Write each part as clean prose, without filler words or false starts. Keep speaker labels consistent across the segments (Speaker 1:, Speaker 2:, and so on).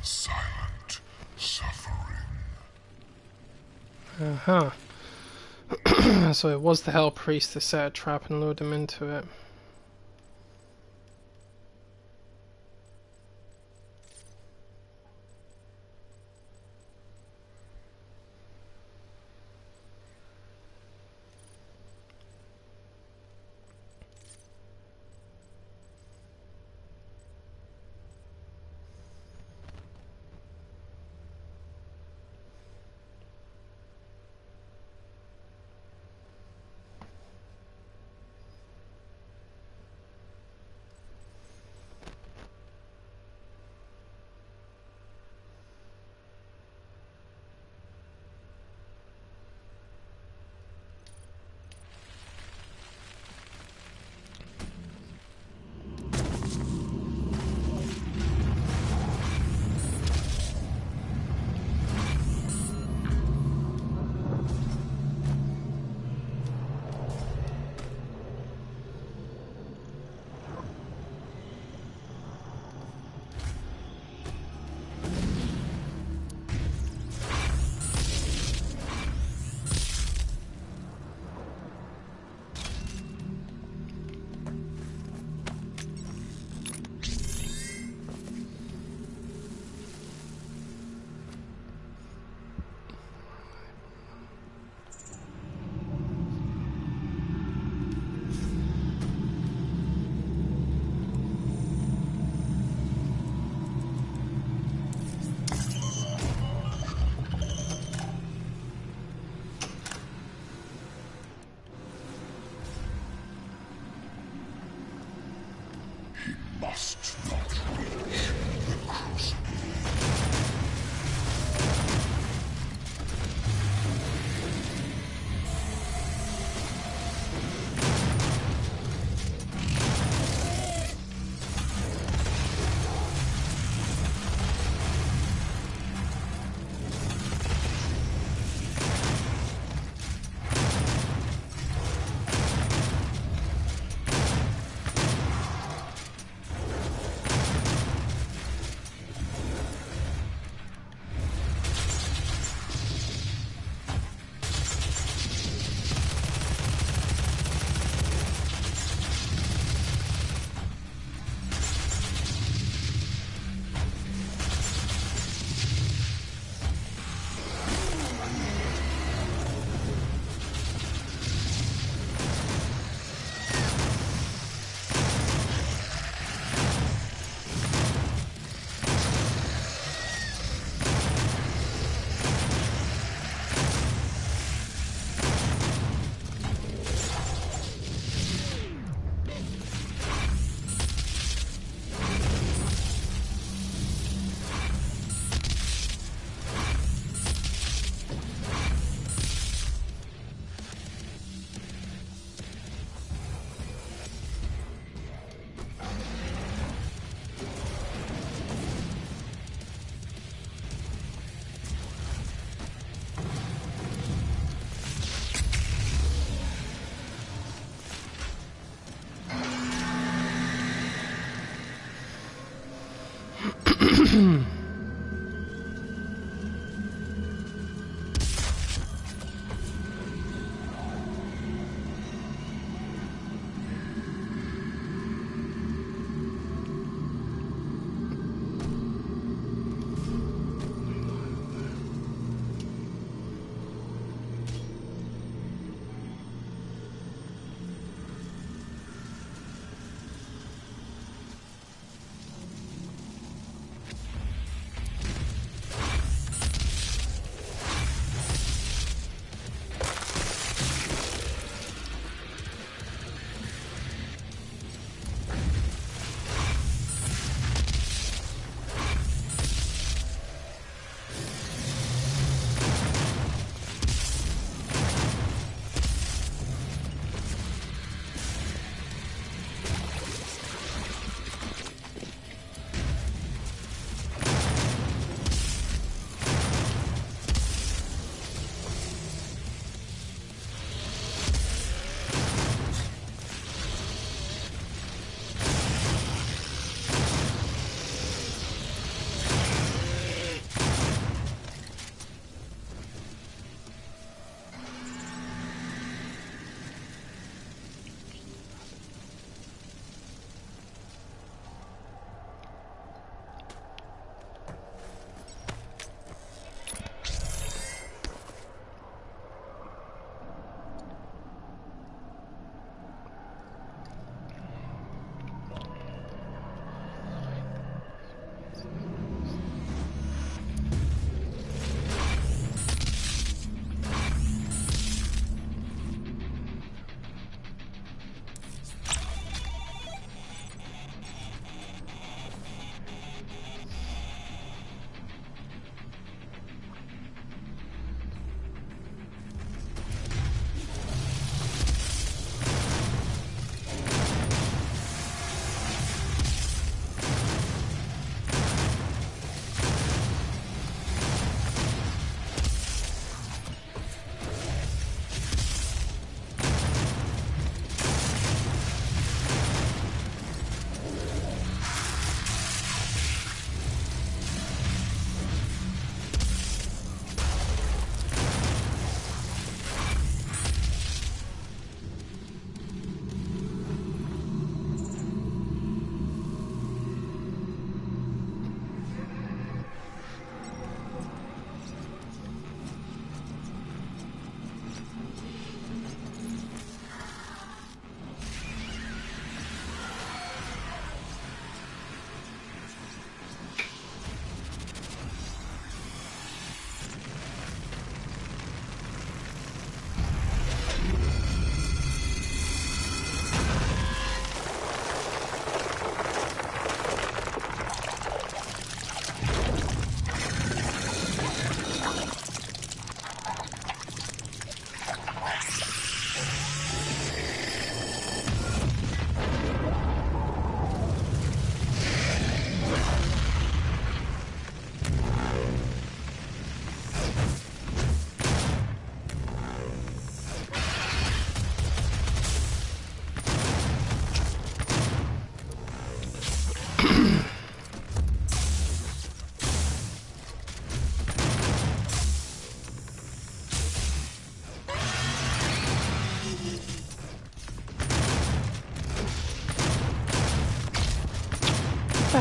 Speaker 1: silent suffering.
Speaker 2: Uh-huh. So it was the Hell Priest that set a trap and lured him into it.
Speaker 1: Must not reach the crucible.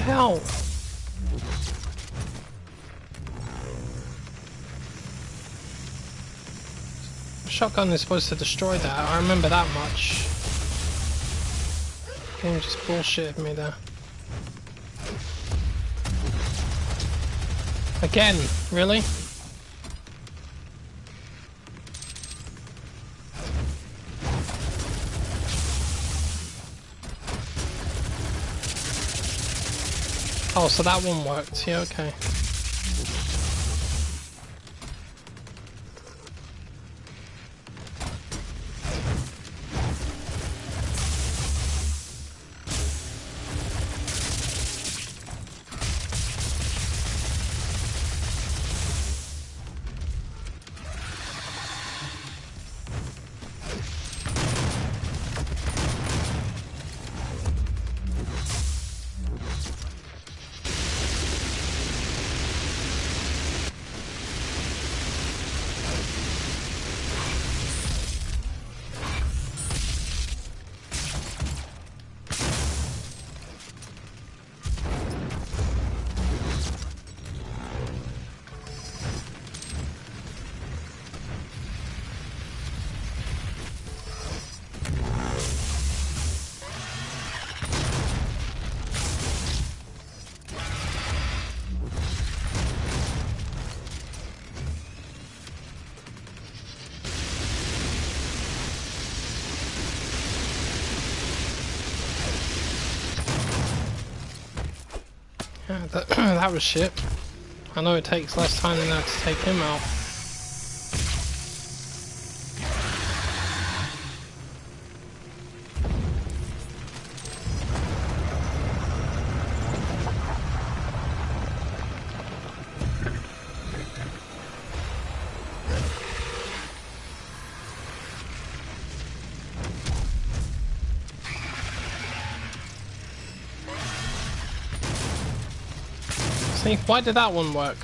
Speaker 2: hell? Shotgun is supposed to destroy that, I remember that much. Game just bullshitted me there. Again, really? Oh, so that one worked, yeah, okay. Yeah, that was shit. I know it takes less time than that to take him out. See, why did that one work?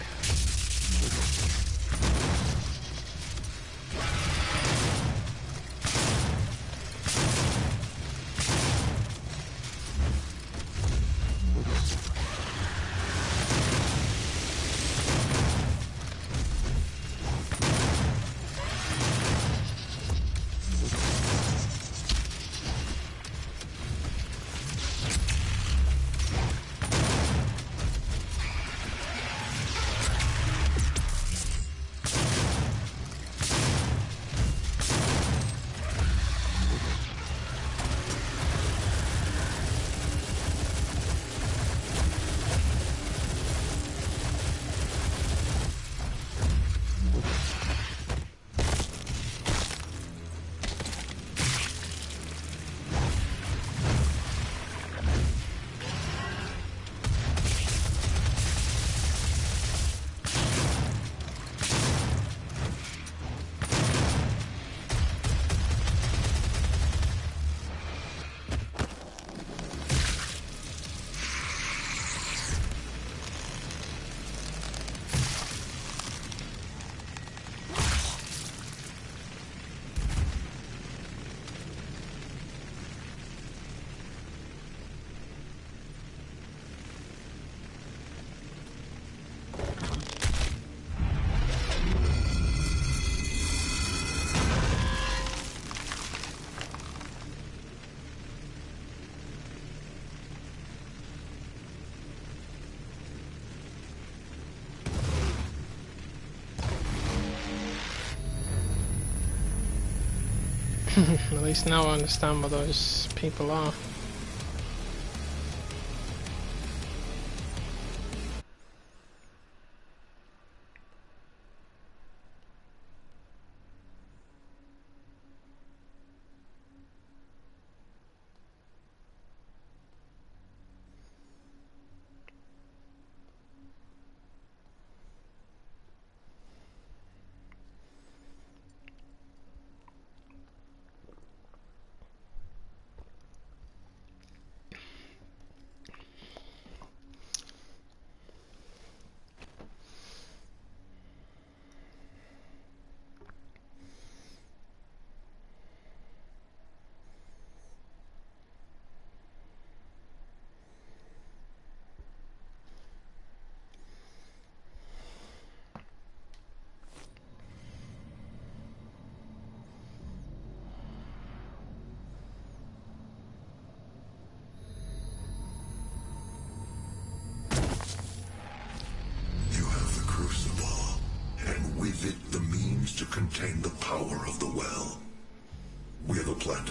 Speaker 2: At least now I understand what those people are.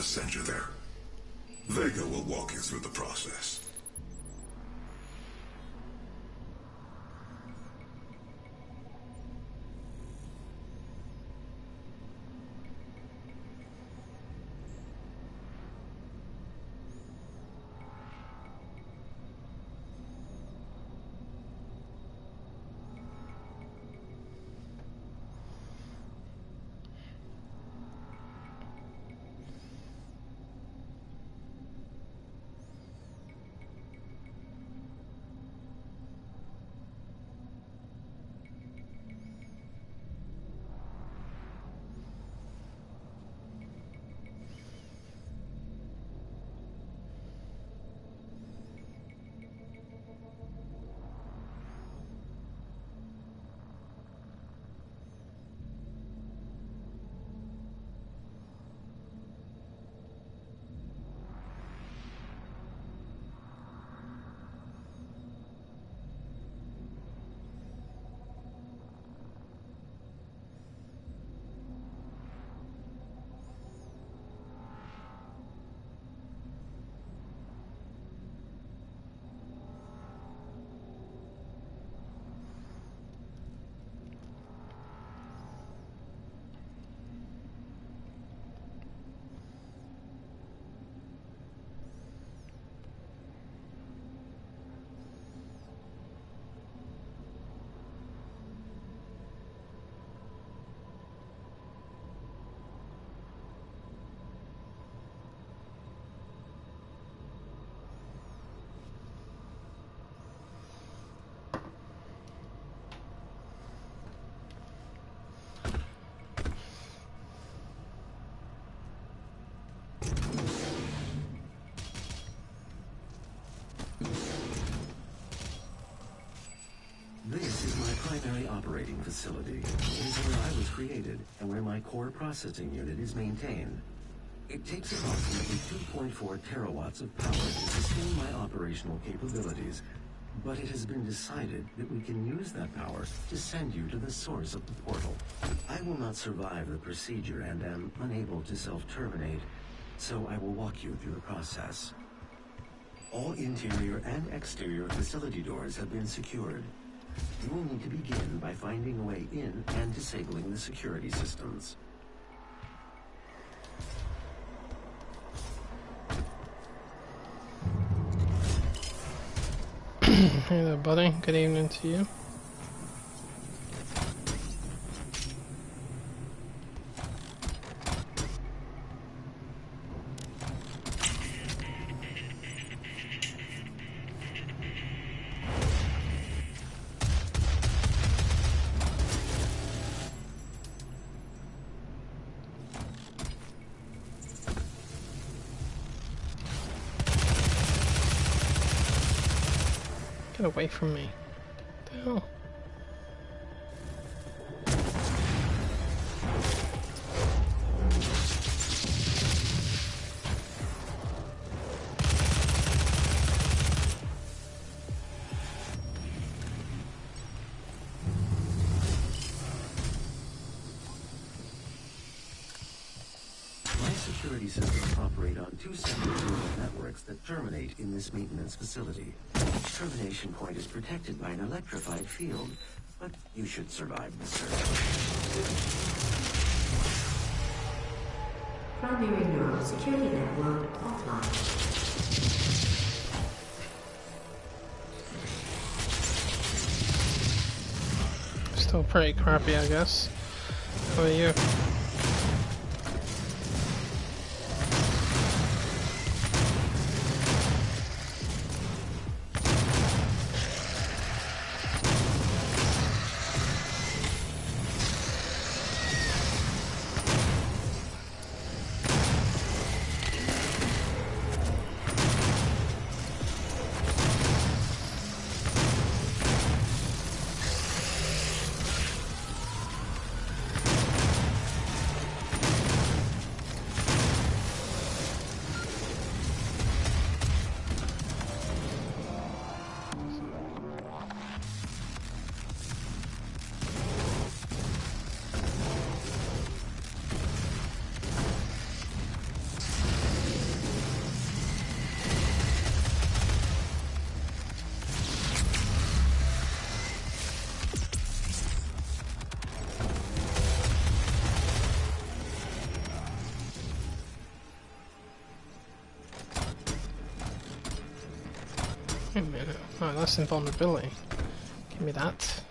Speaker 1: has sent you there. Vega will walk you through the process.
Speaker 3: This is my primary operating facility. It is where I was created and where my core processing unit is maintained. It takes approximately 2.4 terawatts of power to sustain my operational capabilities, but it has been decided that we can use that power to send you to the source of the portal. I will not survive the procedure and am unable to self-terminate, so I will walk you through the process. All interior and exterior facility doors have been secured. You will need to begin by finding a way in and disabling the security systems.
Speaker 2: Hey there, buddy. Good evening to you. Get away from me. What the hell?
Speaker 3: My security systems operate on two separate neural networks that terminate in this maintenance facility. Each termination point is protected by an electrified field, but you should survive the search.
Speaker 4: Primary neural security network offline.
Speaker 2: Still pretty crappy, I guess. How are you? Oh, that's invulnerability. Give me that.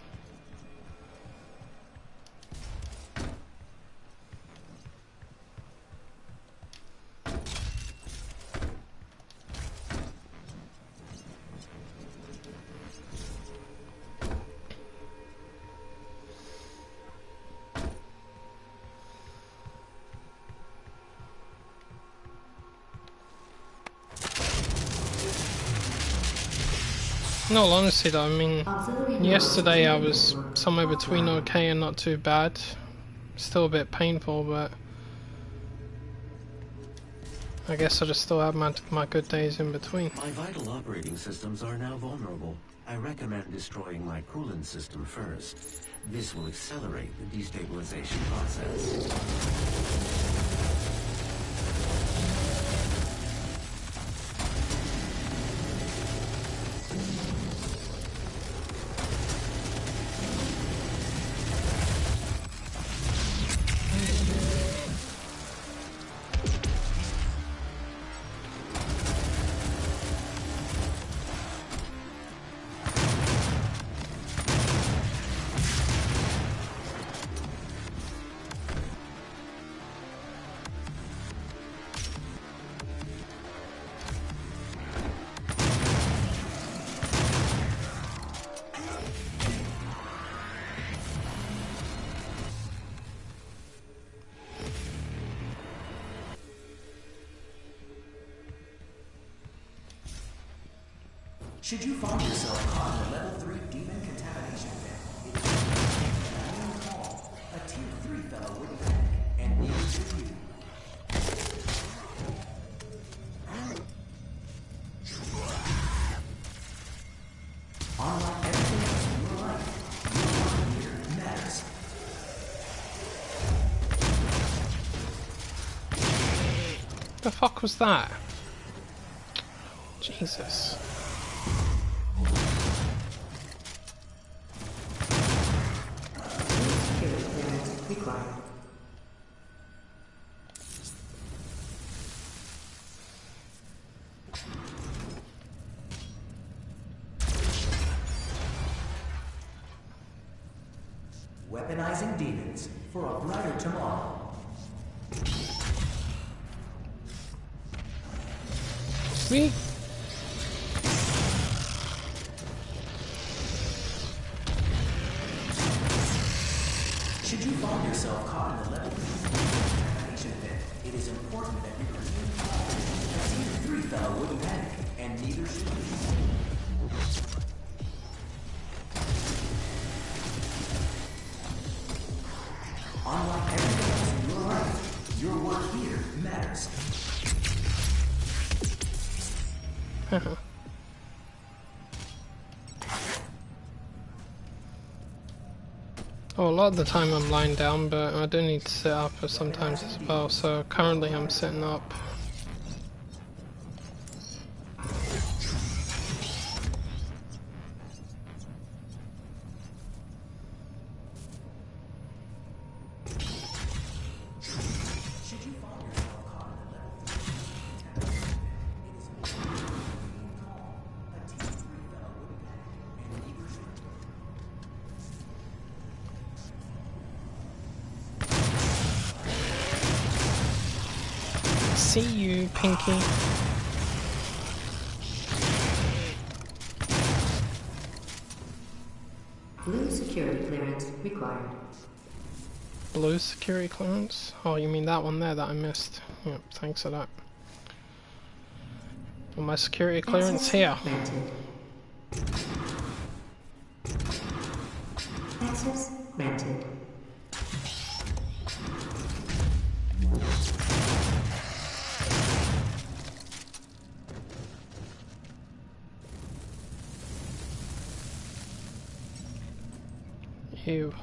Speaker 2: In all honesty though, I mean, yesterday I was somewhere between okay and not too bad. Still a bit painful, but I guess I just still have my good days in between.
Speaker 3: My vital operating systems are now vulnerable. I recommend destroying my coolant system first. This will accelerate the destabilization process.
Speaker 5: Should you find yourself caught in a level 3 demon contamination event, it's call. A tier 3 fellow wouldn't panic, and neither should you. Unlike everything else in your life, your work here matters.
Speaker 2: The fuck was that? Jesus.
Speaker 5: Weaponizing demons for a brighter tomorrow.
Speaker 2: Me?
Speaker 5: Should you find yourself caught in a level 3 contamination event, it is important that you remain calm. A tier 3 fellow wouldn't panic, and neither should you. Unlike everything else in your life, your work here matters.
Speaker 2: Oh, a lot of the time I'm lying down, but I do need to sit up sometimes as well, so currently I'm sitting up. See you, Pinky.
Speaker 4: Blue security clearance required.
Speaker 2: Blue security clearance? Oh, you mean that one there that I missed? Yep, thanks for that. Well, my security clearance here.
Speaker 4: Granted. Access granted.
Speaker 2: Ew.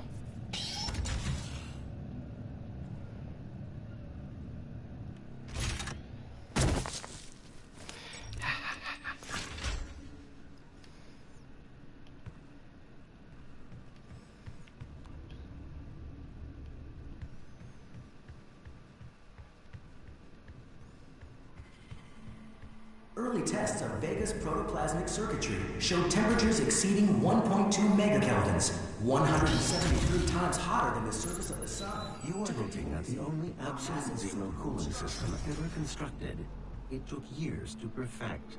Speaker 5: Early tests of Vega's protoplasmic circuitry showed temperatures exceeding 1.2 megakelvins, 173 times hotter than the surface of the sun.
Speaker 3: You are looking at the only absolute zero cooling system ever constructed. It took years to perfect.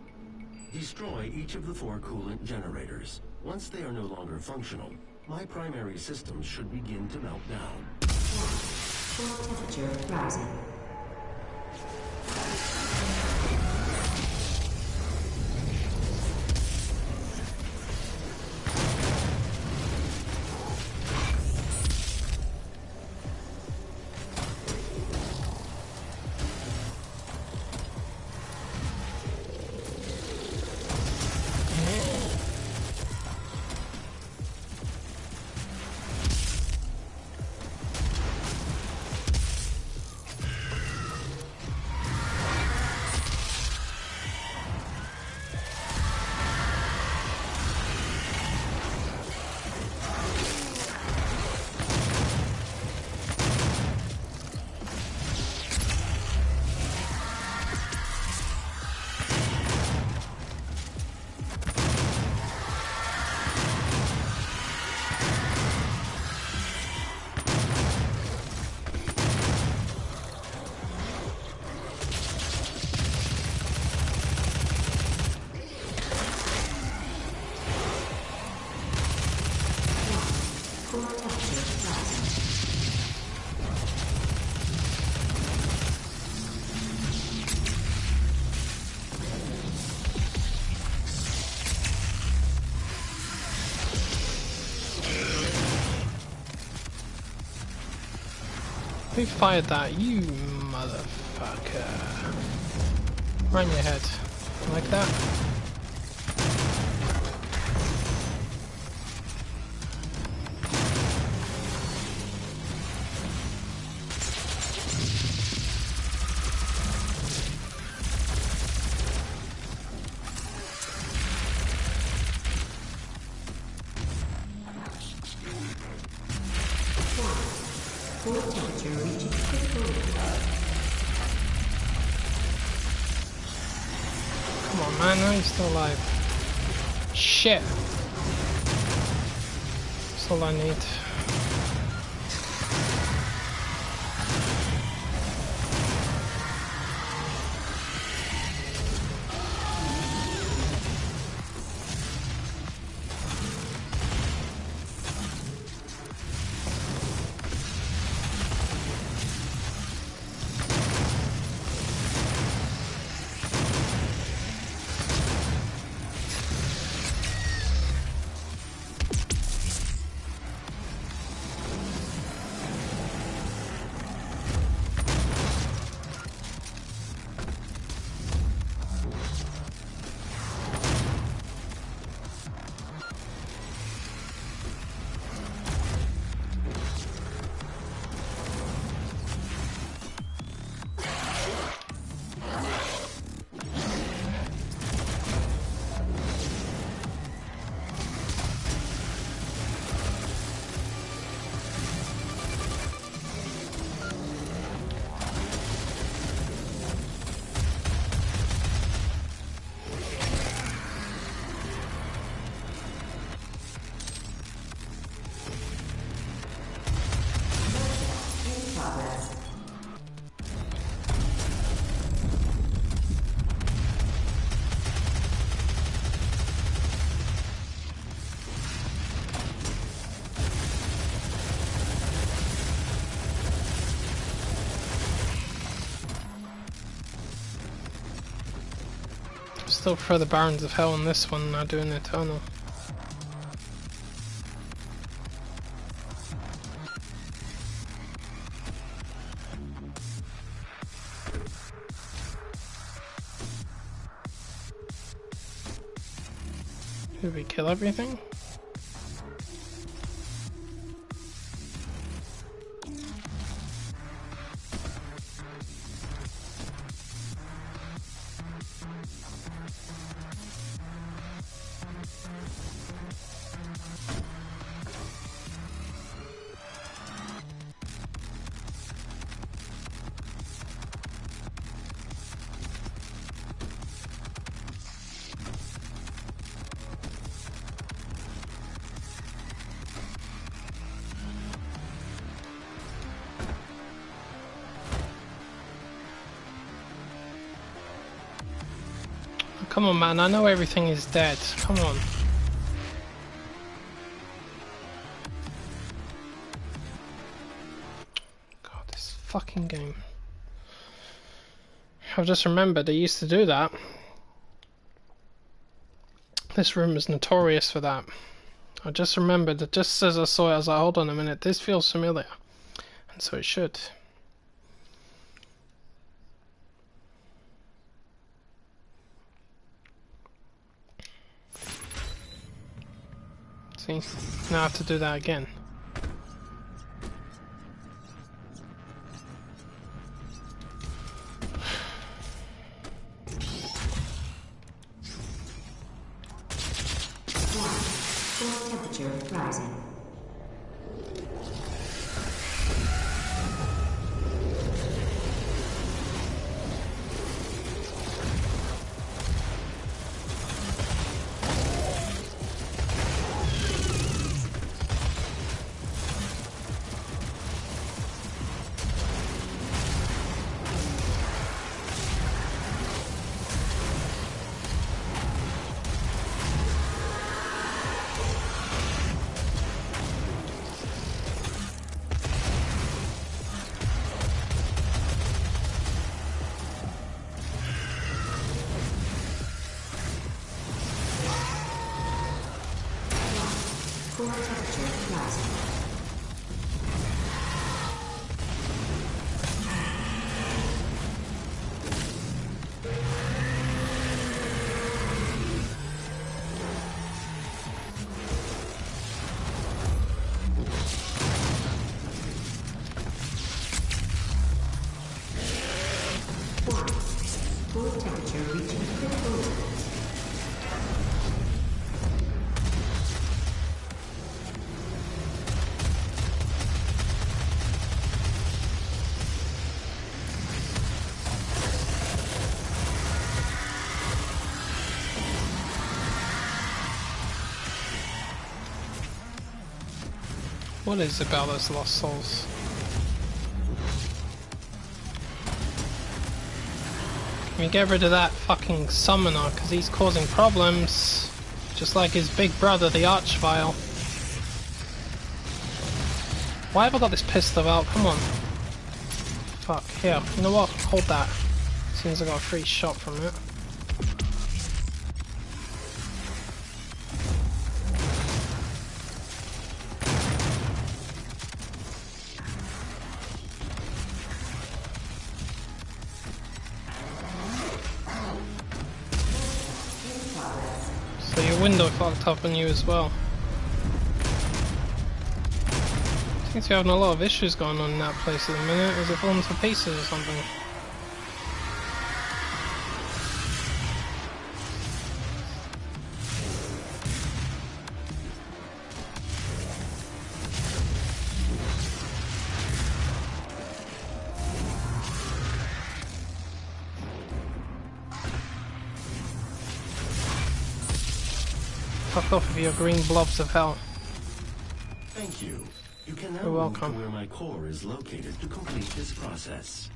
Speaker 3: Destroy each of the 4 coolant generators. Once they are no longer functional, my primary systems should begin to melt down.
Speaker 4: Core temperature rising.
Speaker 2: Who fired that? You motherfucker. Right in your head. Like that?
Speaker 4: Core temperature reaching critical limit.
Speaker 2: Come on, man. No, he's still alive. Shit. That's all I need. Still prefer the Barons of Hell on this one, not doing the Eternal. Did we kill everything? Come on, man, I know everything is dead. Come on. God, this fucking game. I've just remembered they used to do that. This room is notorious for that. I just remembered that just as I saw it, I was like, hold on a minute, this feels familiar. And so it should. See? Now I have to do that again.
Speaker 4: Core temperature rising. Core temperature rising. Core temperature reaching critical limit.
Speaker 2: What is it about those lost souls? Can we get rid of that fucking summoner, because he's causing problems, just like his big brother, the Archvile. Why have I got this pistol out? Come on. Fuck, here, you know what? Hold that. As soon as I got a free shot from it. So your window fucked up on you as well. Seems to be having a lot of issues going on in that place at the minute. Is it falling to pieces or something? Fuck off with your green blobs of hell.
Speaker 3: Thank you. You can now
Speaker 2: You're
Speaker 3: move
Speaker 2: welcome.
Speaker 3: to where my core is located to complete this process.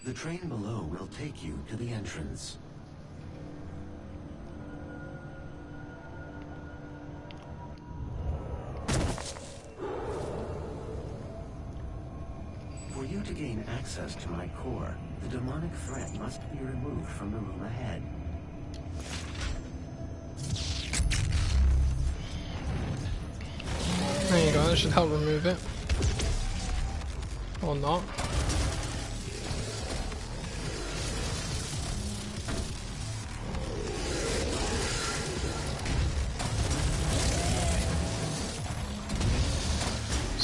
Speaker 3: The train below will take you to the entrance. For you to gain access to my core, the demonic threat must be removed from the room ahead.
Speaker 2: There you go, that should help remove it. Or not.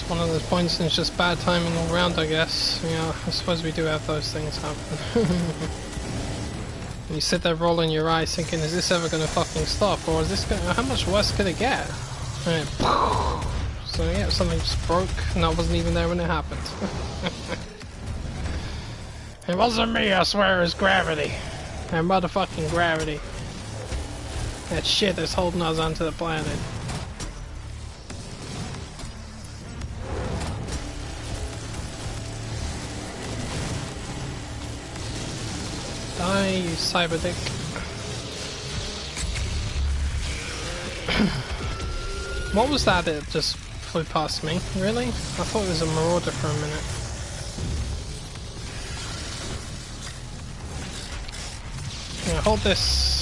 Speaker 2: One of those points and it's just bad timing all round, I guess. Yeah, I suppose we do have those things happen. And you sit there rolling your eyes thinking, is this ever going to fucking stop? Or is this gonna, how much worse could it get? Right. So yeah, something just broke and I wasn't even there when it happened. It wasn't me, I swear, it was gravity. And motherfucking gravity. That shit that's holding us onto the planet. Die, you cyber dick. What was that? It just flew past me. Really? I thought it was a marauder for a minute. Yeah, hold this.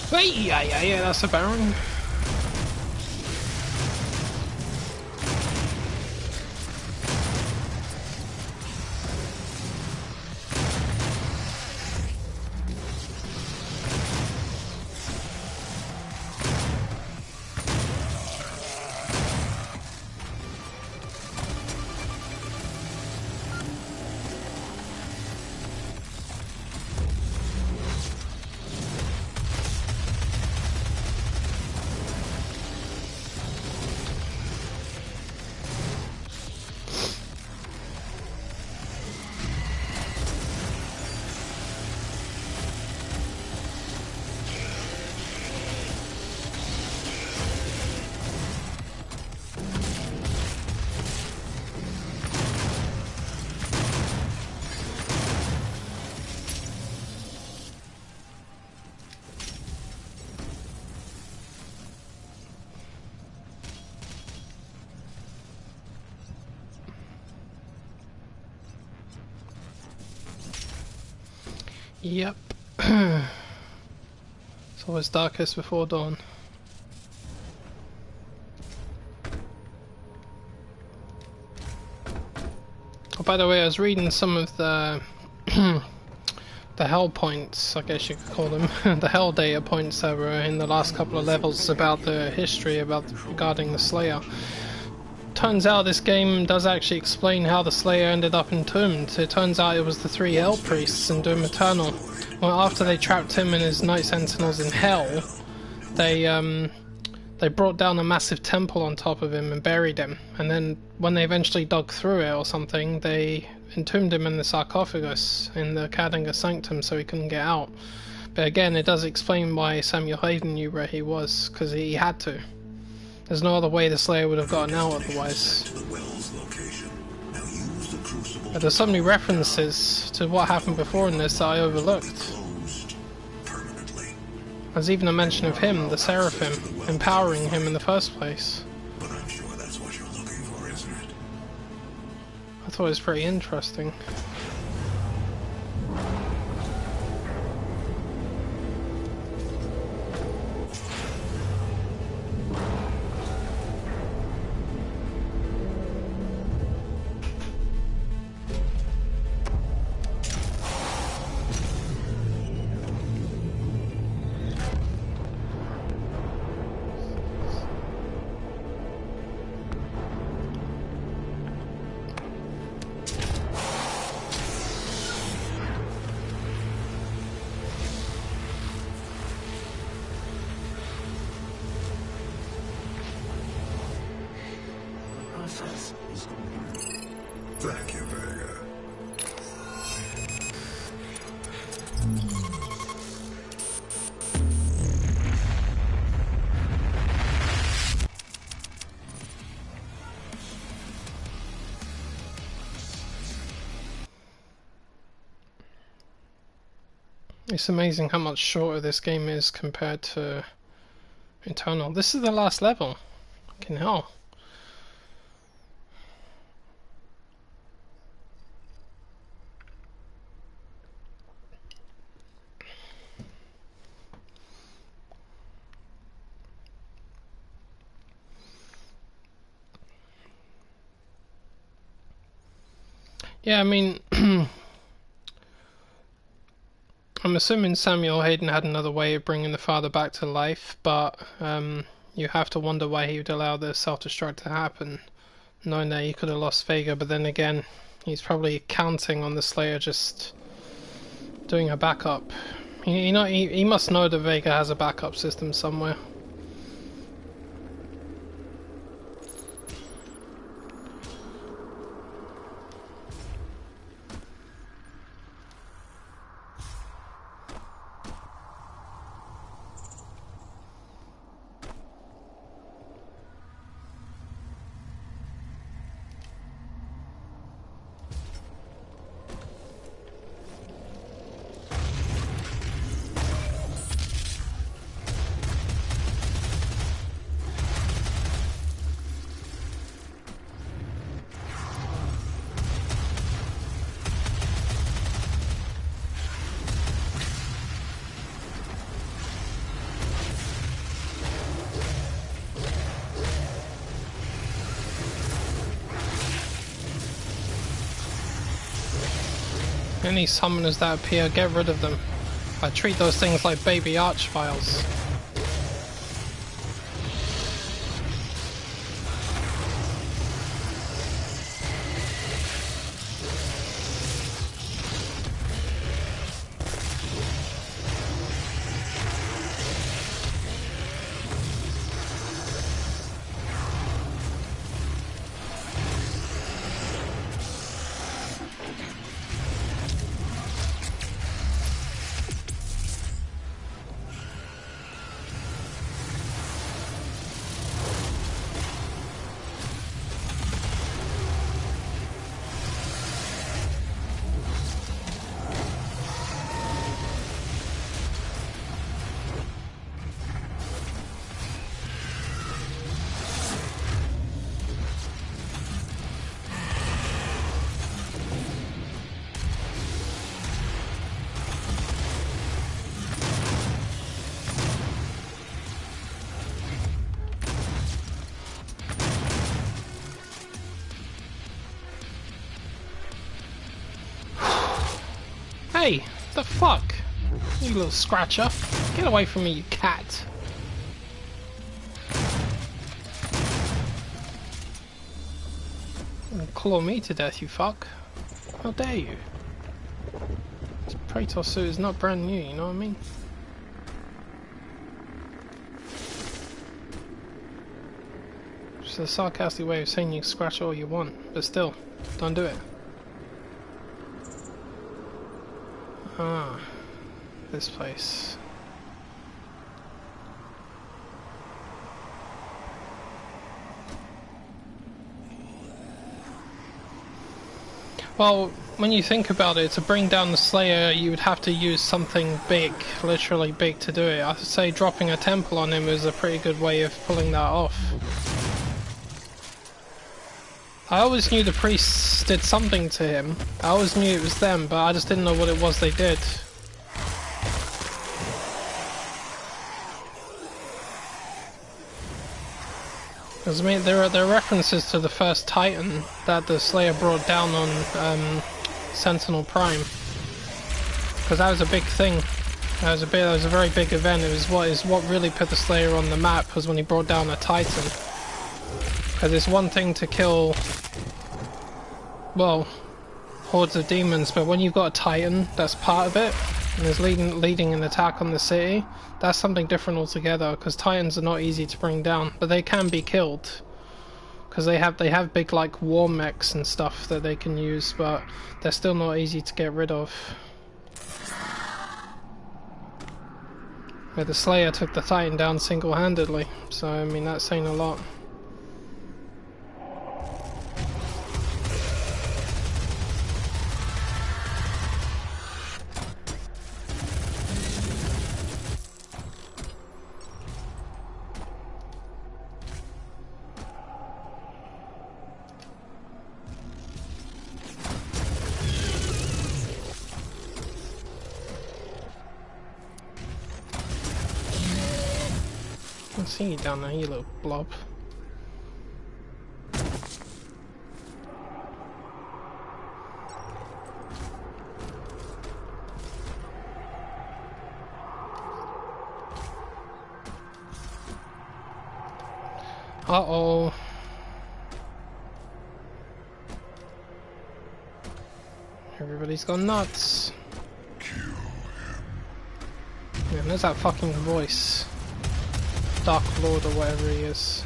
Speaker 2: Hey, yeah, that's a Baron. Yep. It's always darkest before dawn. Oh, by the way, I was reading some of the the hell points, I guess you could call them, the hell data points that were in the last couple of levels about the history regarding the Slayer. Turns out this game does actually explain how the Slayer ended up entombed. It turns out it was the 3 Hell Priests in Doom Eternal. Well, after they trapped him and his Night Sentinels in Hell, they brought down a massive temple on top of him and buried him. And then when they eventually dug through it or something, they entombed him in the sarcophagus in the Kadinga Sanctum so he couldn't get out. But again, it does explain why Samuel Hayden knew where he was, because he had to. There's no other way the Slayer would have gotten out otherwise. But there's so many references to what happened before in this that I overlooked. There's even a mention of him, the Seraphim, empowering him in the first place.
Speaker 1: But I'm sure that's what you're looking for, isn't it?
Speaker 2: I thought it was pretty interesting.
Speaker 1: Thank you, Vega.
Speaker 2: It's amazing how much shorter this game is compared to Eternal. This is the last level. Fucking hell. Yeah, I mean, I'm assuming Samuel Hayden had another way of bringing the father back to life, but you have to wonder why he would allow the self-destruct to happen, knowing that he could have lost Vega. But then again, he's probably counting on the Slayer just doing a backup. He must know that Vega has a backup system somewhere. Any summoners that appear, get rid of them. I treat those things like baby archviles. Hey, the fuck? You little scratcher. Get away from me, you cat. Claw me to death, you fuck. How dare you? This Praetor suit is not brand new, you know what I mean? Just a sarcastic way of saying you can scratch all you want, but still, don't do it. Ah, this place. Well, when you think about it, to bring down the Slayer, you would have to use something big, literally big, to do it. I'd say dropping a temple on him is a pretty good way of pulling that off. I always knew the priests did something to him. I always knew it was them, but I just didn't know what it was they did. Because I mean, there are references to the first Titan that the Slayer brought down on Sentinel Prime. Because that was a big thing. That was a very big event. It was what really put the Slayer on the map, was when he brought down a Titan. Because it's one thing to kill, well, hordes of demons, but when you've got a Titan that's part of it, and is leading an attack on the city, that's something different altogether, because Titans are not easy to bring down, but they can be killed. Because they have big, like, war mechs and stuff that they can use, but they're still not easy to get rid of. Where the Slayer took the Titan down single-handedly, so I mean, that's saying a lot. I see you down there, you little blob. Uh-oh. Everybody's gone nuts. Man, there's that fucking voice. Dark Lord or whatever he is.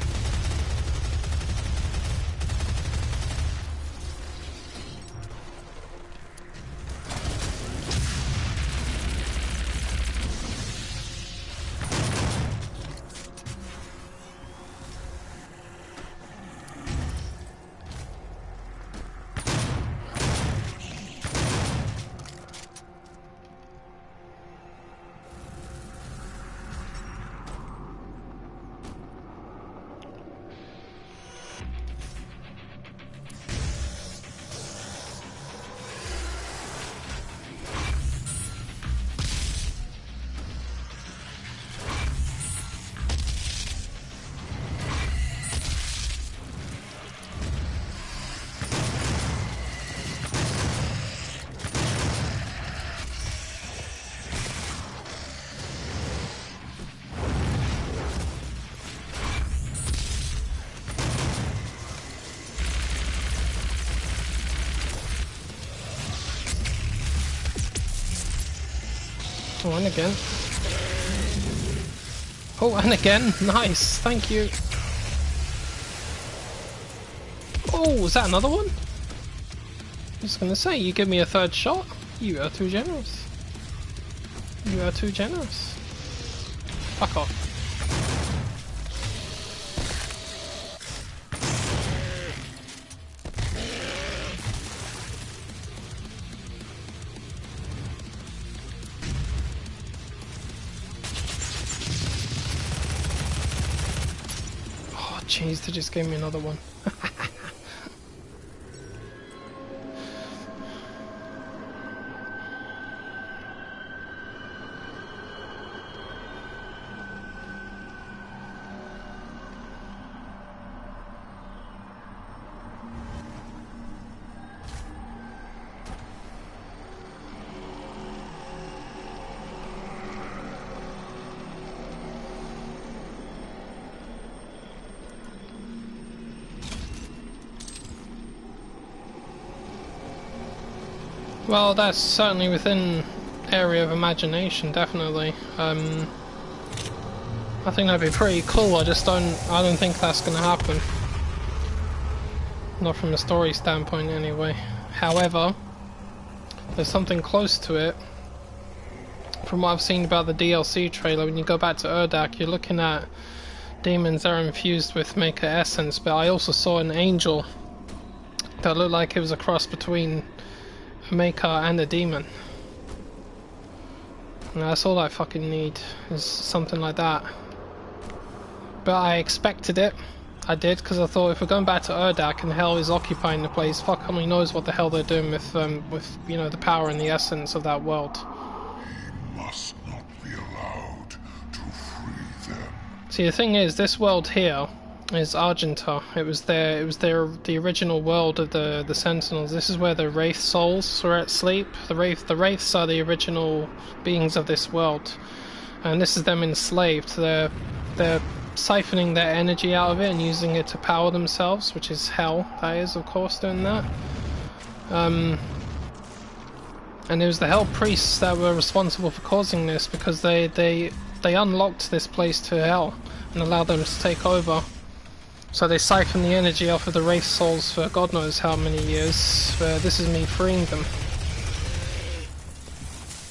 Speaker 2: Oh, and again. Oh, and again. Nice. Thank you. Oh, was that another one? I was gonna say, you give me a third shot? You are too generous. You are too generous. Fuck off. Oh jeez, they just gave me another one. Well, that's certainly within area of imagination, definitely. I think that'd be pretty cool. I don't think that's gonna happen. Not from a story standpoint, anyway. However, there's something close to it. From what I've seen about the DLC trailer, when you go back to Urdak, you're looking at demons that are infused with Maker Essence, but I also saw an angel that looked like it was a cross between a Maker and a demon. And that's all I fucking need, is something like that. But I expected it. I did, because I thought if we're going back to Urdak and hell is occupying the place, fuck only knows what the hell they're doing with you know, the power and the essence of that world.
Speaker 1: He must not be allowed to free them.
Speaker 2: See, the thing is, this world here is Argenta. It was the original world of the Sentinels. This is where the Wraith souls were at sleep. The Wraiths are the original beings of this world, and this is them enslaved. They're siphoning their energy out of it and using it to power themselves, which is hell. That is, of course, doing that. And it was the Hell Priests that were responsible for causing this, because they unlocked this place to hell and allowed them to take over. So they siphon the energy off of the Wraith souls for God knows how many years. This is me freeing them.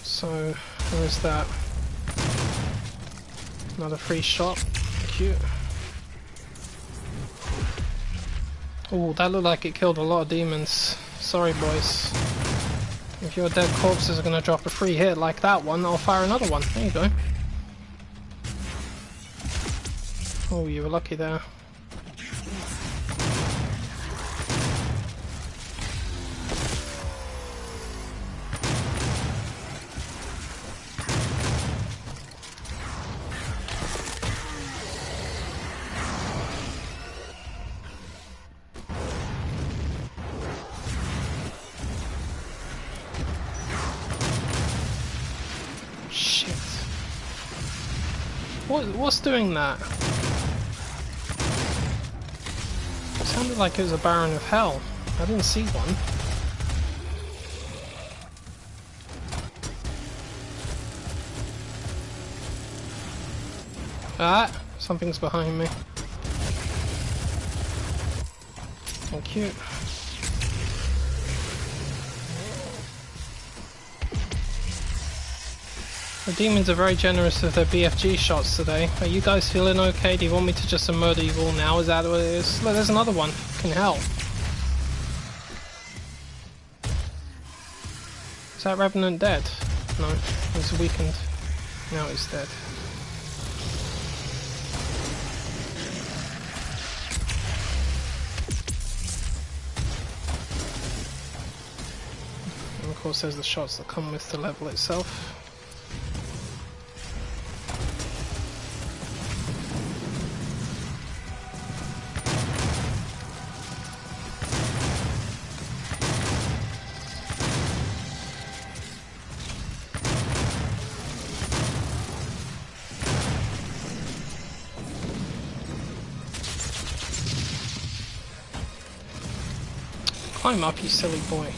Speaker 2: So, there's that. Another free shot. Cute. Oh, that looked like it killed a lot of demons. Sorry, boys. If your dead corpses are going to drop a free hit like that one, I'll fire another one. There you go. Oh, you were lucky there. What's doing that? It sounded like it was a Baron of Hell. I didn't see one. Ah! Something's behind me. Oh, cute. The demons are very generous with their BFG shots today. Are you guys feeling okay? Do you want me to just murder you all now? Is that what it is? Look, there's another one. Fucking hell. Is that Revenant dead? No, he's weakened. Now he's dead. And of course there's the shots that come with the level itself. Climb up, you silly boy.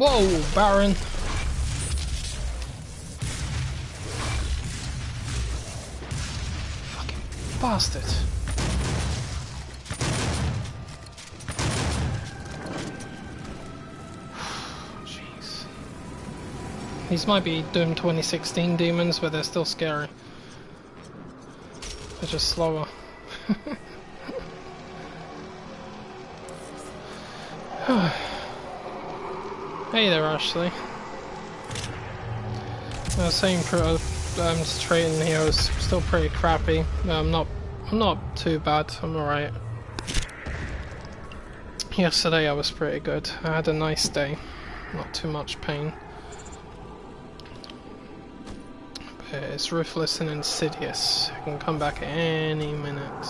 Speaker 2: Whoa, Baron. Fucking bastard. Jeez. These might be Doom 2016 demons, but they're still scary. They're just slower. Hey there, Ashley. Same trading here is still pretty crappy. I'm not too bad. I'm alright. Yesterday I was pretty good. I had a nice day. Not too much pain. But it's ruthless and insidious. It can come back at any minute.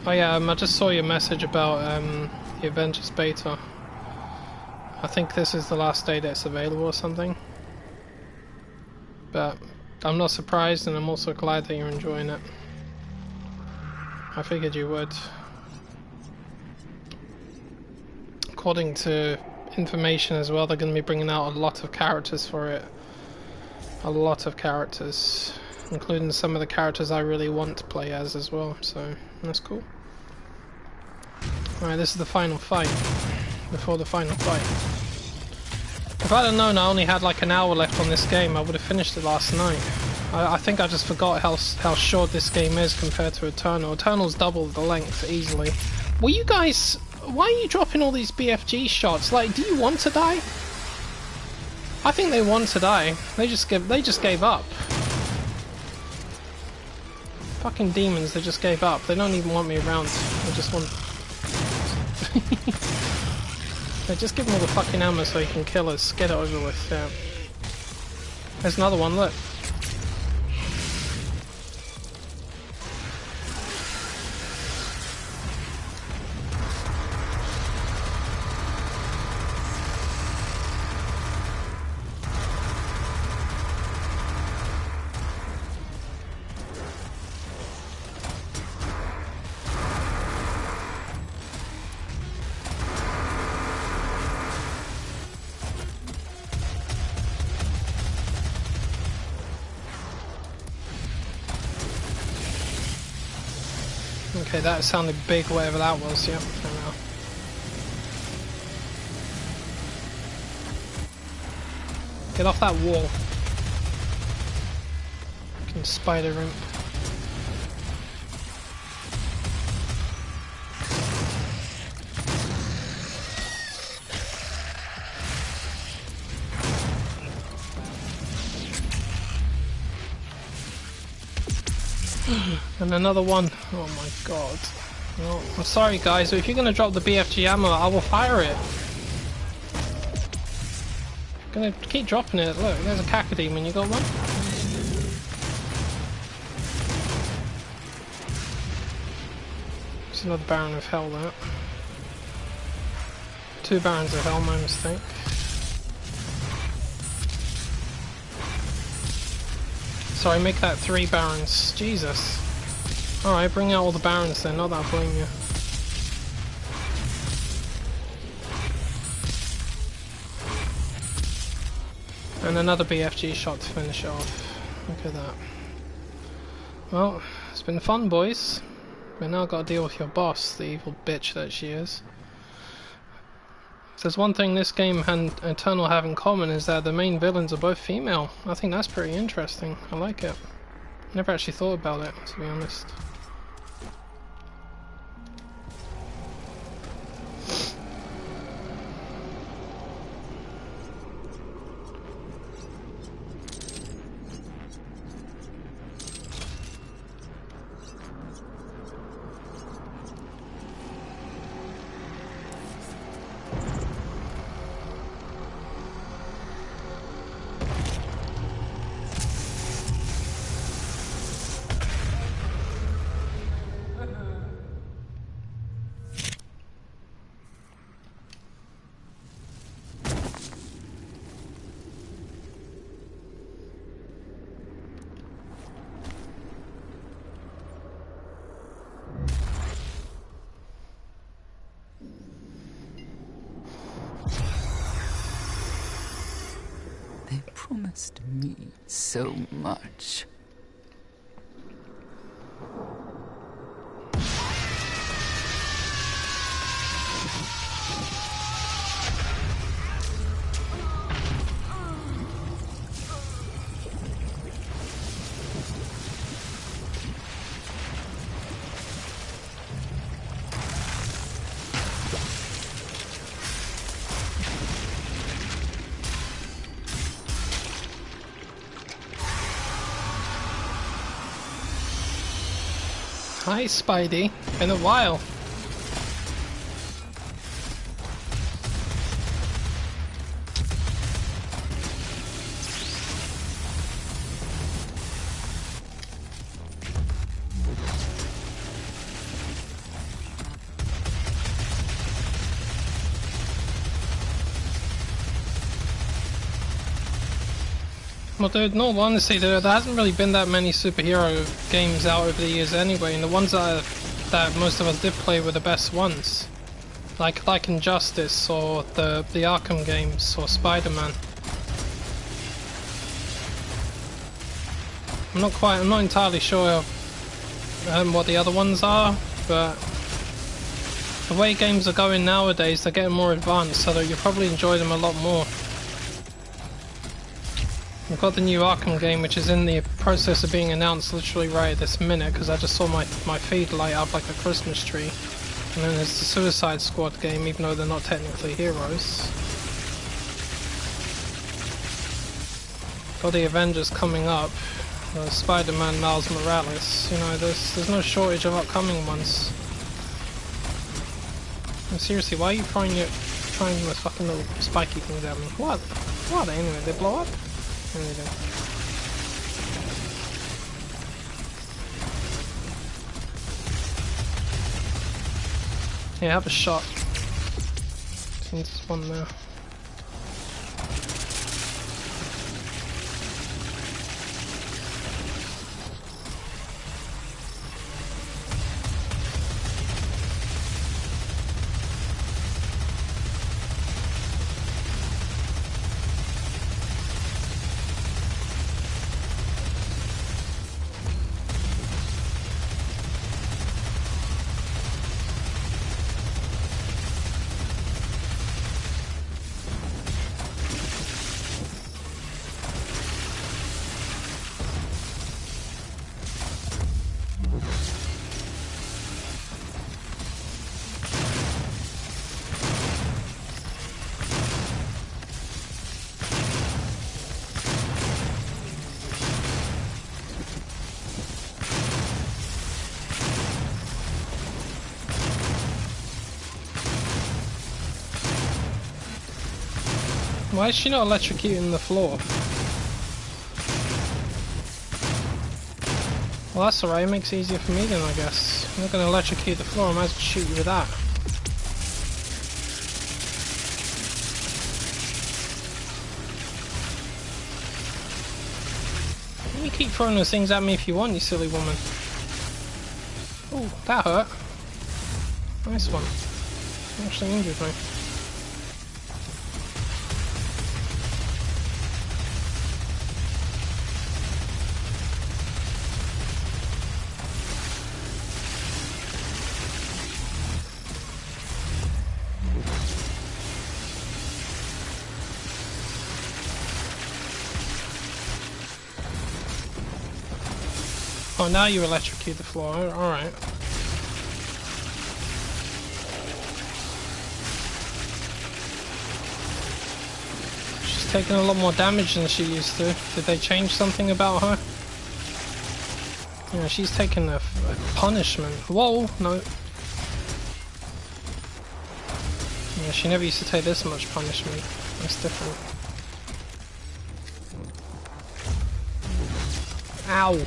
Speaker 2: Oh yeah, I just saw your message about the Avengers beta. I think this is the last day that it's available or something. But I'm not surprised, and I'm also glad that you're enjoying it. I figured you would. According to information as well, they're going to be bringing out a lot of characters for it. A lot of characters. Including some of the characters I really want to play as well, so that's cool. Alright, this is the final fight. Before the final fight. If I'd have known I only had like an hour left on this game, I would have finished it last night. I think I just forgot how short this game is compared to Eternal. Eternal's double the length easily. Well, you guys, why are you dropping all these BFG shots? Like, do you want to die? I think they want to die. They just gave up. Fucking demons, they just gave up. They don't even want me around. They just want... They just give them all the fucking ammo so he can kill us. Get it over with, yeah. There's another one, look. Okay, that sounded big, whatever that was, yeah. I don't know. Get off that wall. Fucking spider imp. And another one. Oh my god. Well, I'm sorry guys, but if you're gonna drop the BFG ammo, I will fire it. I'm gonna keep dropping it. Look, there's a Cacodemon, you got one? There's another Baron of Hell there. 2 Barons of Hell, my mistake. Sorry, make that 3 Barons. Jesus. Alright, bring out all the Barons then, not that I blame you. And another BFG shot to finish it off. Look at that. Well, it's been fun, boys. We've now got to deal with your boss, the evil bitch that she is. If there's one thing this game and Eternal have in common is that the main villains are both female. I think that's pretty interesting. I like it. Never actually thought about it, to be honest.
Speaker 6: promised me so much.
Speaker 2: Hi Spidey, been a while. Well dude, no honesty, there hasn't really been that many superhero games out over the years anyway, and the ones that most of us did play were the best ones. Like Injustice, or the Arkham games, or Spider-Man. I'm not entirely sure what the other ones are, but the way games are going nowadays, they're getting more advanced, so that you'll probably enjoy them a lot more. We've got the new Arkham game, which is in the process of being announced literally right at this minute, because I just saw my feed light up like a Christmas tree. And then there's the Suicide Squad game, even though they're not technically heroes. Got the Avengers coming up, Spider-Man, Miles Morales. You know, there's no shortage of upcoming ones. And seriously, why are you throwing those fucking little spiky things at me? What? What? Anyway, they blow up? There we go. Yeah, have a shot. Since there's one there. Why is she not electrocuting the floor? Well, that's alright, it makes it easier for me then, I guess. I'm not going to electrocute the floor, I might as well shoot you with that. You keep throwing those things at me if you want, you silly woman. Oh, that hurt. Nice one. Actually injured me. Oh, now you electrocute the floor. Alright. She's taking a lot more damage than she used to. Did they change something about her? Yeah, she's taking a punishment. Whoa, no. Yeah, she never used to take this much punishment. That's different. Ow.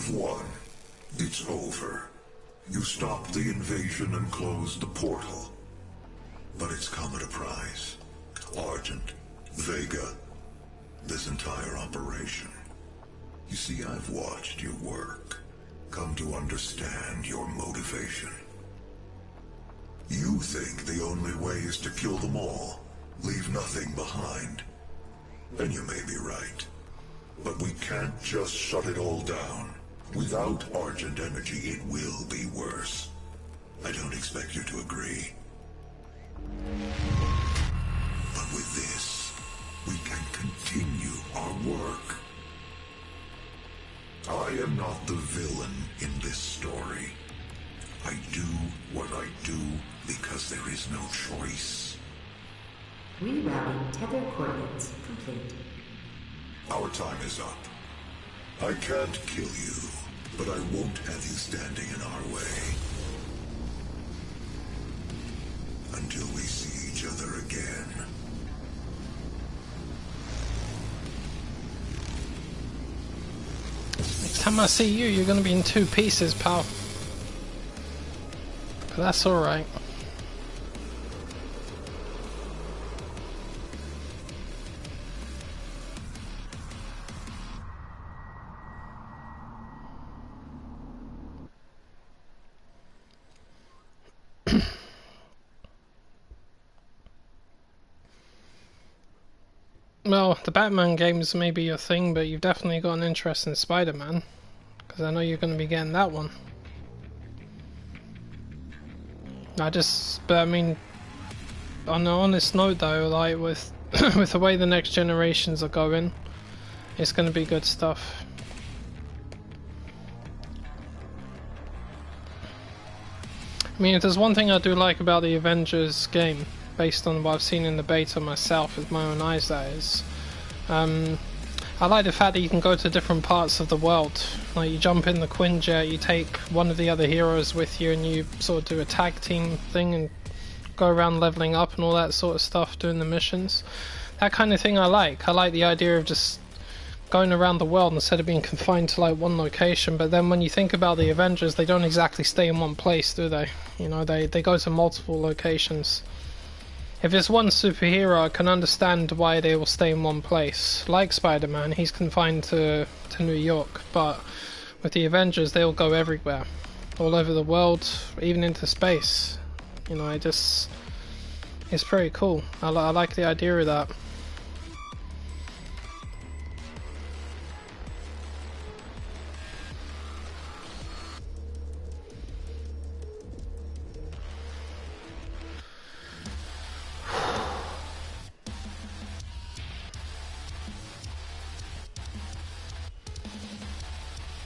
Speaker 1: You've won. It's over. You stopped the invasion and closed the portal. But it's come at a price. Argent, Vega, this entire operation. You see, I've watched your work, come to understand your motivation. You think the only way is to kill them all, leave nothing behind. And you may be right. But we can't just shut it all down. Without Argent energy, it will be worse. I don't expect you to agree. But with this, we can continue our work. I am not the villain in this story. I do what I do because there is no choice.
Speaker 4: Rerouting tether coordinates complete.
Speaker 1: Our time is up. I can't kill you, but I won't have you standing in our way. Until we see each other again.
Speaker 2: Next time I see you, you're gonna be in 2 pieces, pal. But that's alright. Well, the Batman games may be your thing, but you've definitely got an interest in Spider-Man, because I know you're going to be getting that one. But I mean, on an honest note though, like with with the way the next generations are going, it's going to be good stuff. I mean, if there's one thing I do like about the Avengers game, based on what I've seen in the beta myself with my own eyes, that is, I like the fact that you can go to different parts of the world. Like, you jump in the Quinjet, you take one of the other heroes with you, and you sort of do a tag team thing and go around leveling up and all that sort of stuff, doing the missions. That kind of thing I like. I like the idea of just going around the world instead of being confined to like one location. But then when you think about the Avengers, they don't exactly stay in one place, do they? You know, they go to multiple locations. If it's one superhero, I can understand why they will stay in one place. Like Spider-Man, he's confined to New York, but with the Avengers, they'll go everywhere. All over the world, even into space. You know, it's pretty cool. I like the idea of that.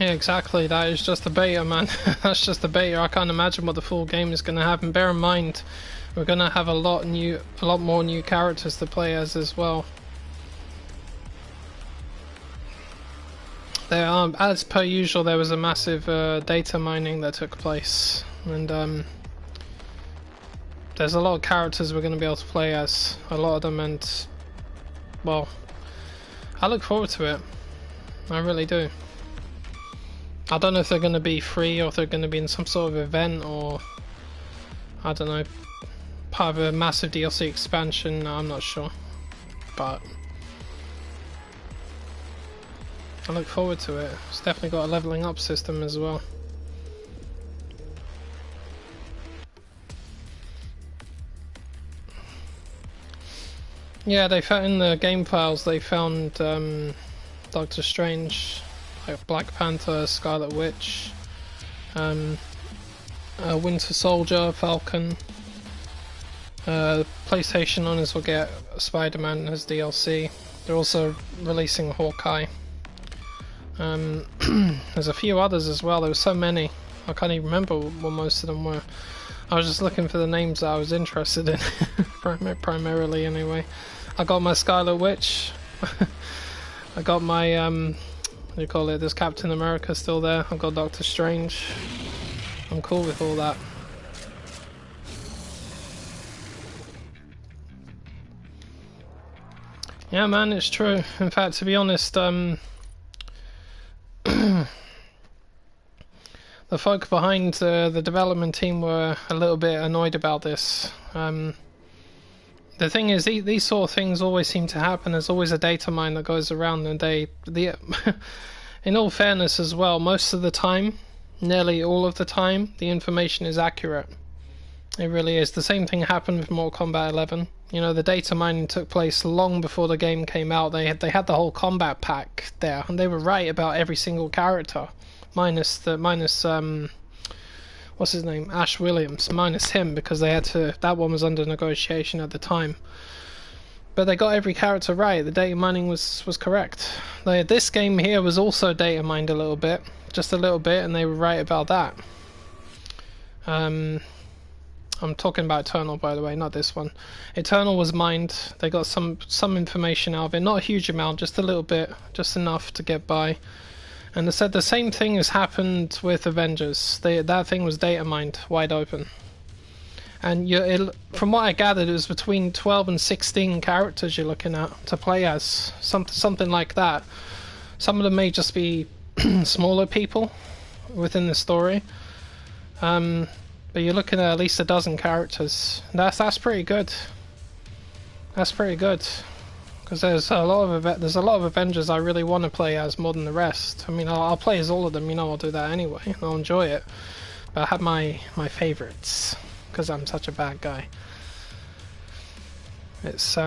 Speaker 2: Yeah, exactly. That is just a beta, man. That's just a beta. I can't imagine what the full game is going to have. And bear in mind, we're going to have a lot more new characters to play as well. There are, as per usual, there was a massive data mining that took place, and there's a lot of characters we're going to be able to play as. A lot of them, and well, I look forward to it. I really do. I don't know if they're going to be free or if they're going to be in some sort of event, or I don't know, part of a massive DLC expansion. I'm not sure, but I look forward to it. It's definitely got a leveling up system as well. Yeah, they found in the game files, they found Doctor Strange, like Black Panther, Scarlet Witch, Winter Soldier, Falcon. PlayStation owners will get Spider-Man as DLC. They're also releasing Hawkeye. There's a few others as well. There were so many, I can't even remember what most of them were. I was just looking for the names that I was interested in, primarily anyway. I got my Scarlet Witch. I got my what do you call it? There's Captain America still there. I've got Doctor Strange. I'm cool with all that. Yeah, man, it's true. In fact, to be honest, the folk behind the development team were a little bit annoyed about this. The thing is, these sort of things always seem to happen. There's always a data mine that goes around, and in all fairness as well, most of the time, nearly all of the time, the information is accurate. It really is. The same thing happened with Mortal Kombat 11. You know, the data mining took place long before the game came out. They had the whole combat pack there, and they were right about every single character, minus what's his name, Ash Williams, minus him, because they had to. That one was under negotiation at the time. But they got every character right. The data mining was correct. This game here was also data mined a little bit, just a little bit, and they were right about that. I'm talking about Eternal, by the way, not this one. Eternal was mined. They got some information out of it, not a huge amount, just a little bit, just enough to get by. And they said the same thing has happened with Avengers. That thing was data mined wide open. And from what I gathered, it was between 12 and 16 characters you're looking at to play as, something like that. Some of them may just be smaller people within the story. But you're looking at least a dozen characters. That's pretty good. That's pretty good, because there's a lot of Avengers I really want to play as more than the rest. I mean, I'll play as all of them. You know, I'll do that anyway. I'll enjoy it. But I have my favorites because I'm such a bad guy. It's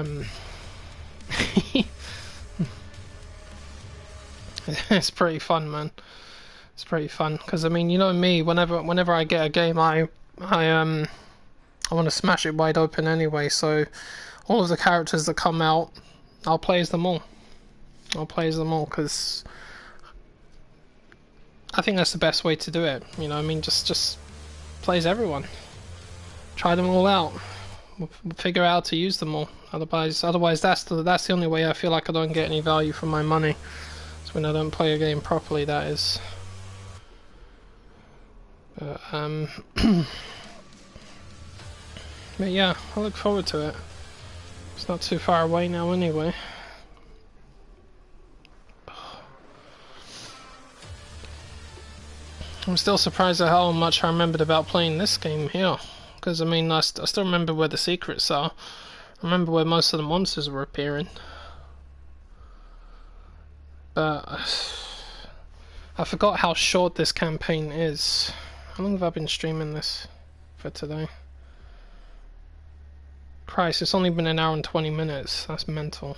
Speaker 2: it's pretty fun, man. It's pretty fun because, I mean, you know me. Whenever I get a game, I want to smash it wide open anyway. So all of the characters that come out, I'll play as them all. I'll play as them all because I think that's the best way to do it. You know, I mean, just play as everyone. Try them all out. We'll figure out how to use them all. Otherwise, that's the only way I feel like I don't get any value for my money. It's when I don't play a game properly. That is. But yeah, I look forward to it. It's not too far away now anyway. I'm still surprised at how much I remembered about playing this game here. Because, I mean, I still remember where the secrets are. I remember where most of the monsters were appearing. But I forgot how short this campaign is. How long have I been streaming this for today? Christ, it's only been an hour and 20 minutes. That's mental.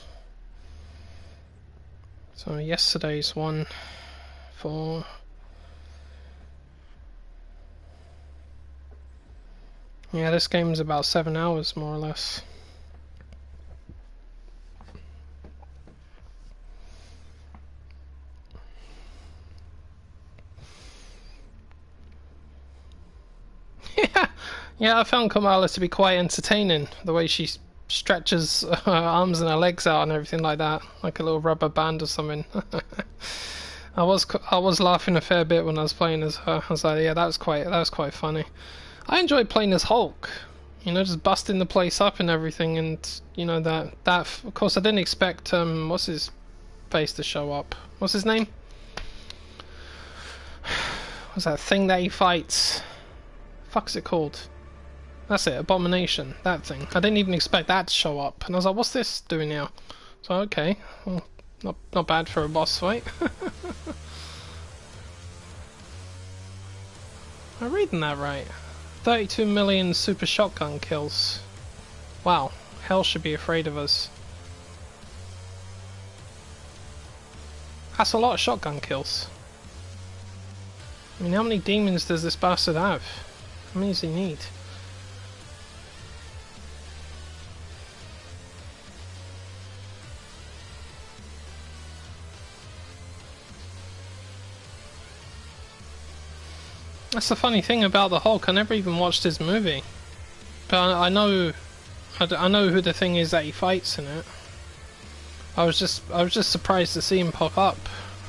Speaker 2: So yesterday's one for... Yeah, this game's about 7 hours, more or less. Yeah, I found Kamala to be quite entertaining. The way she stretches her arms and her legs out and everything like that, like a little rubber band or something. I was laughing a fair bit when I was playing as her. I was like, yeah, that was quite funny. I enjoyed playing as Hulk. You know, just busting the place up and everything, and you know that of course I didn't expect what's his face to show up. What's his name? What's that thing that he fights? Fuck's it called? That's it, Abomination, that thing. I didn't even expect that to show up, and I was like, what's this doing now? So okay, well, not bad for a boss fight. Am I reading that right? 32 million super shotgun kills. Wow, hell should be afraid of us. That's a lot of shotgun kills. I mean, how many demons does this bastard have? How many does he need? That's the funny thing about the Hulk. I never even watched his movie, but I know who the thing is that he fights in it. I was just surprised to see him pop up.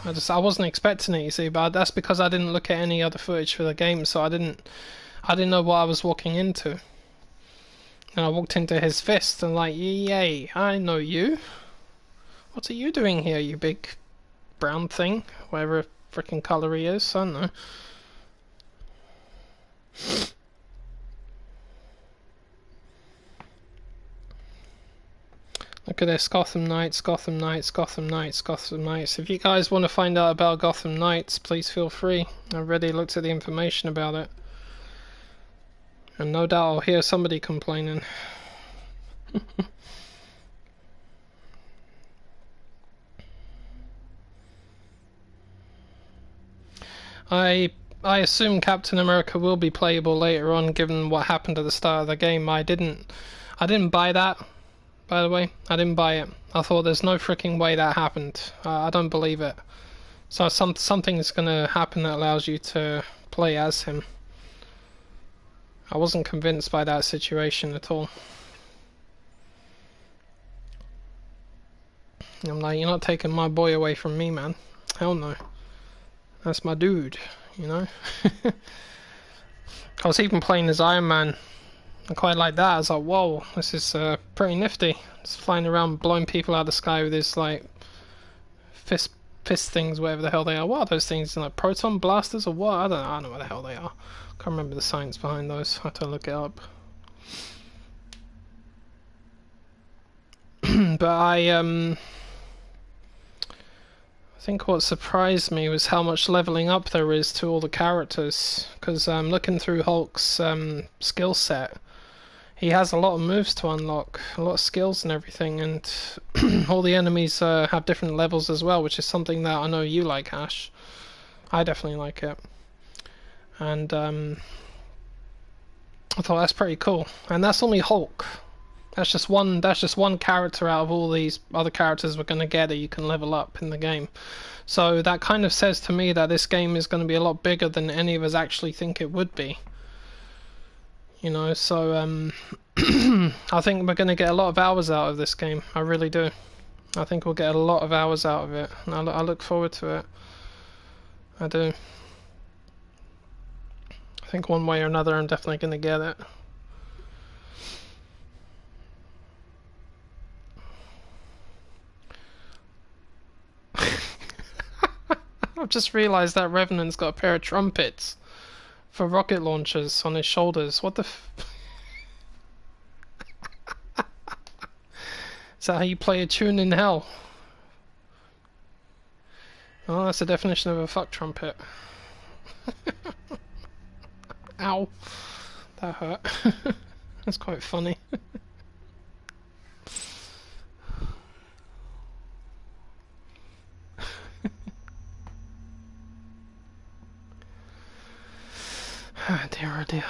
Speaker 2: I wasn't expecting it, you see, but that's because I didn't look at any other footage for the game, so I didn't know what I was walking into. And I walked into his fist and like, yay, I know you. What are you doing here, you big brown thing? Whatever freaking colour he is, I don't know. Look at this, Gotham Knights, Gotham Knights, Gotham Knights, Gotham Knights. If you guys want to find out about Gotham Knights, please feel free. I've already looked at the information about it. And no doubt I'll hear somebody complaining. I assume Captain America will be playable later on, given what happened at the start of the game. I didn't buy that. By the way, I didn't buy it. I thought there's no freaking way that happened. I don't believe it. So something's gonna happen that allows you to play as him. I wasn't convinced by that situation at all. I'm like, you're not taking my boy away from me, man. Hell no. That's my dude, you know? I was even playing as Iron Man. I quite like that. I was like, whoa, this is pretty nifty. Just flying around blowing people out of the sky with his like fist things, whatever the hell they are. What are those things? Like proton blasters or what? I don't know what the hell they are. Can't remember the science behind those. I have to look it up. But I think what surprised me was how much leveling up there is to all the characters. Because looking through Hulk's skill set, he has a lot of moves to unlock, a lot of skills and everything, and all the enemies have different levels as well, which is something that I know you like, Ash. I definitely like it. And I thought that's pretty cool. And that's only Hulk. That's just one character out of all these other characters we're going to get that you can level up in the game. So that kind of says to me that this game is going to be a lot bigger than any of us actually think it would be. You know, so I think we're going to get a lot of hours out of this game. I really do. I think we'll get a lot of hours out of it. And I look forward to it. I do. I think one way or another I'm definitely going to get it. I've just realised that Revenant's got a pair of trumpets for rocket launchers on his shoulders. What the Is that how you play a tune in hell? Oh, that's the definition of a fuck trumpet. Ow. That hurt. That's quite funny. Oh dear, oh dear.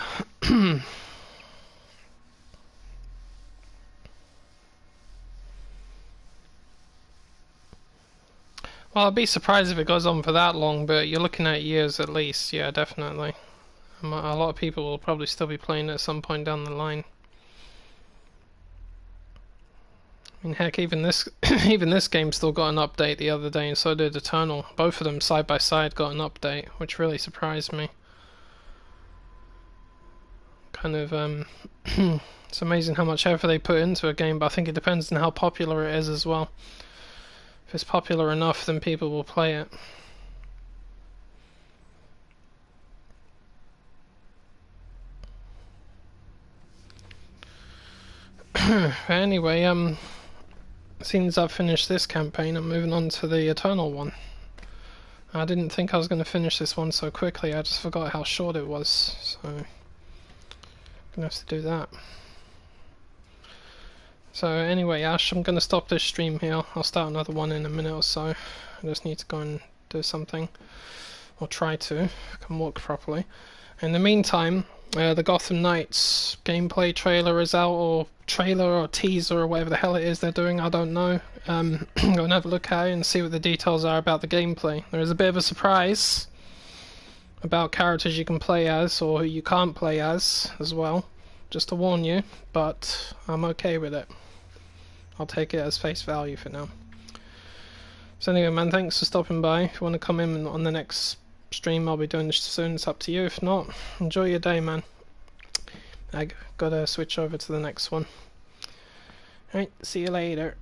Speaker 2: Well, I'd be surprised if it goes on for that long, but you're looking at years at least, yeah, definitely. A lot of people will probably still be playing it at some point down the line. I mean, heck, even this even this game still got an update the other day, and so did Eternal. Both of them side by side got an update, which really surprised me. Kind of, it's amazing how much effort they put into a game, but I think it depends on how popular it is as well. If it's popular enough, then people will play it. Anyway, since I've finished this campaign, I'm moving on to the Eternal one. I didn't think I was going to finish this one so quickly, I just forgot how short it was, so I'm going to have to do that. So anyway, Ash, I'm going to stop this stream here. I'll start another one in a minute or so. I just need to go and do something, or try to, if I can walk properly. In the meantime, the Gotham Knights gameplay trailer is out, or trailer or teaser or whatever the hell it is they're doing, I don't know. Go and have a look at it and see what the details are about the gameplay. There is a bit of a surprise about characters you can play as or who you can't play as well, just to warn you, but I'm okay with it. I'll take it as face value for now. So anyway, man, thanks for stopping by. If you want to come in on the next stream, I'll be doing this soon, it's up to you. If not, enjoy your day, man. I gotta switch over to the next one. Alright, see you later.